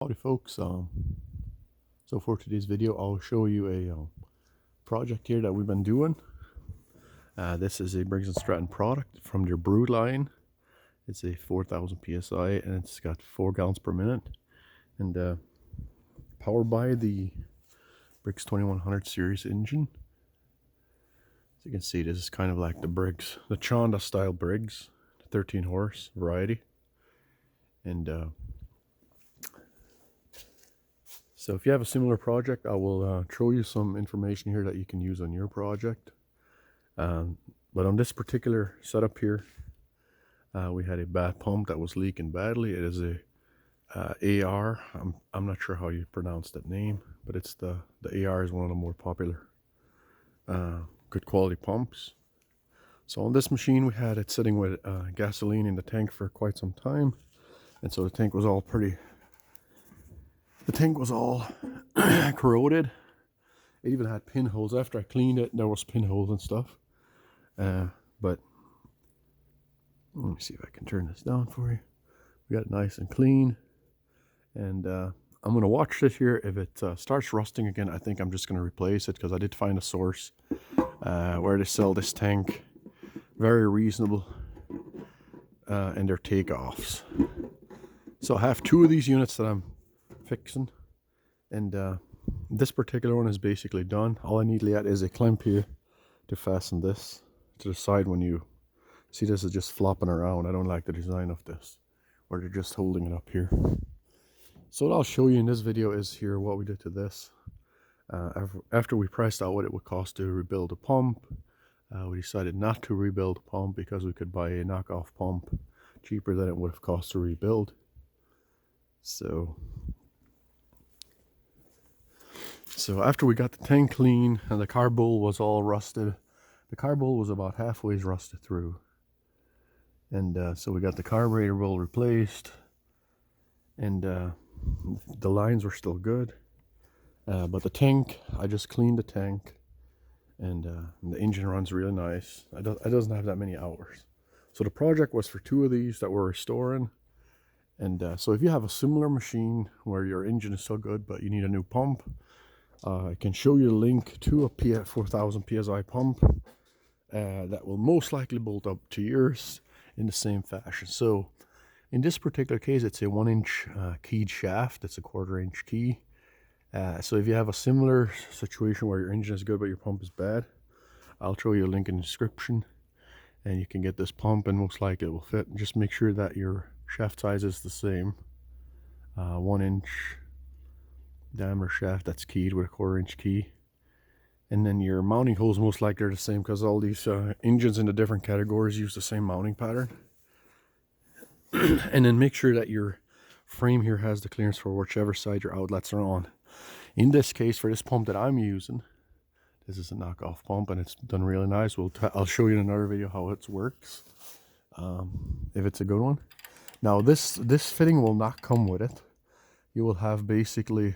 Howdy folks, so for today's video I'll show you a project here that we've been doing. This is a Briggs Stratton product from their brood line. It's a 4000 psi and it's got 4 gallons per minute and powered by the Briggs 2100 series engine. As you can see, this is kind of like the Chonda style Briggs, 13 horse variety. And so if you have a similar project, I will show you some information here that you can use on your project. But on this particular setup here, we had a bad pump that was leaking badly. It is a AR. I'm not sure how you pronounce that name, but it's the AR is one of the more popular good quality pumps. So on this machine, we had it sitting with gasoline in the tank for quite some time, and so the tank was all corroded. It even had pinholes. After I cleaned it, there was pinholes and stuff. But let me see if I can turn this down for you. We got it nice and clean. And I'm going to watch this here. If it starts rusting again, I think I'm just going to replace it, because I did find a source where they sell this tank. Very reasonable. And they're takeoffs. So I have 2 of these units that I'm fixing, and this particular one is basically done. All I need yet is a clamp here to fasten this to the side. When you see this is just flopping around, I don't like the design of this, where they're just holding it up here. So what I'll show you in this video is here what we did to this. After we priced out what it would cost to rebuild a pump, we decided not to rebuild the pump because we could buy a knockoff pump cheaper than it would have cost to rebuild. So after we got the tank clean and the carb bowl was all rusted, the carb bowl was about halfway rusted through, and so we got the carburetor bowl replaced, and the lines were still good, but the tank, I just cleaned the tank, and the engine runs really nice. It doesn't have that many hours. So the project was for 2 of these that we're restoring. And so if you have a similar machine where your engine is so good but you need a new pump, I can show you a link to a 4000 psi pump that will most likely bolt up to yours in the same fashion. So in this particular case, it's a 1-inch keyed shaft. It's a 1/4 inch key. So if you have a similar situation where your engine is good but your pump is bad, I'll show you a link in the description, and you can get this pump, and most likely it will fit. Just make sure that your shaft size is the same. 1-inch diameter shaft that's keyed with a 1/4 inch key. And then your mounting holes most likely are the same, because all these engines in the different categories use the same mounting pattern. And then make sure that your frame here has the clearance for whichever side your outlets are on. In this case, for this pump that I'm using, this is a knockoff pump and it's done really nice. I'll show you in another video how it works, if it's a good one. Now this fitting will not come with it. You will have basically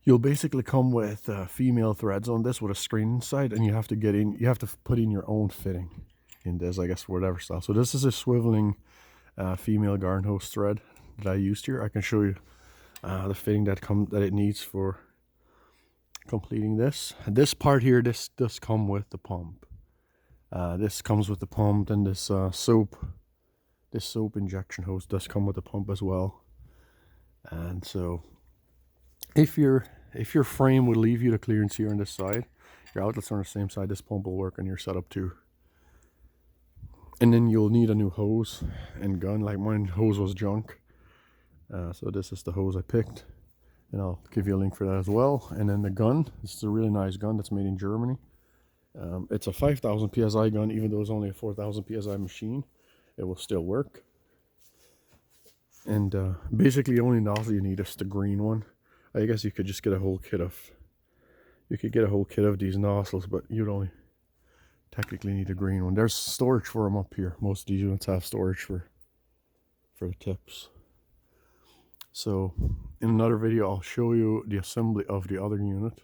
you'll basically come with female threads on this with a screen inside, and you have to put in your own fitting in this, I guess, whatever style. So this is a swiveling female garden hose thread that I used here. I can show you the fitting that it needs for completing this. And this part here, this does come with the pump. This comes with the pump, and this soap injection hose does come with the pump as well. And so if your frame would leave you the clearance here on this side, your outlets are on the same side, this pump will work on your setup too. And then you'll need a new hose and gun. Like mine hose was junk, so this is the hose I picked, and I'll give you a link for that as well. And then the gun, this is a really nice gun that's made in Germany. It's a 5000 psi gun. Even though it's only a 4000 psi machine, it will still work. And basically the only nozzle you need is the green one. I guess you could just get a whole kit of these nozzles, but you'd only technically need a green one. There's storage for them up here. Most of these units have storage for the tips. So in another video I'll show you the assembly of the other unit.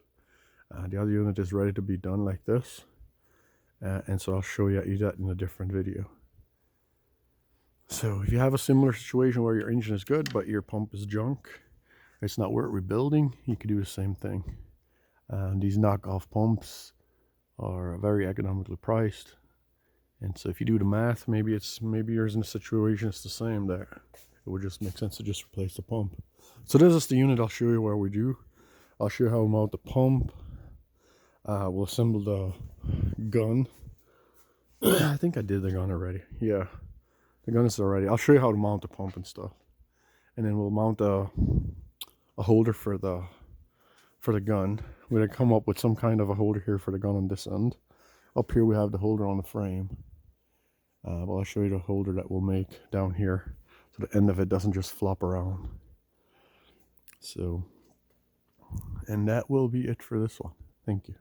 The other unit is ready to be done like this, and so I'll show you that in a different video. So if you have a similar situation where your engine is good but your pump is junk, it's not worth rebuilding, you could do the same thing. These knockoff pumps are very economically priced, and so if you do the math, maybe you're in a situation it's the same there. It would just make sense to just replace the pump. So this is the unit I'll show you what we do. I'll show you how to mount the pump. We'll assemble the gun. I think I did the gun already. Yeah, the gun is already. I'll show you how to mount the pump and stuff, and then we'll mount a holder for the gun. We're gonna come up with some kind of a holder here for the gun on this end. Up here we have the holder on the frame. But I'll show you the holder that we'll make down here, so the end of it doesn't just flop around. So, and that will be it for this one. Thank you.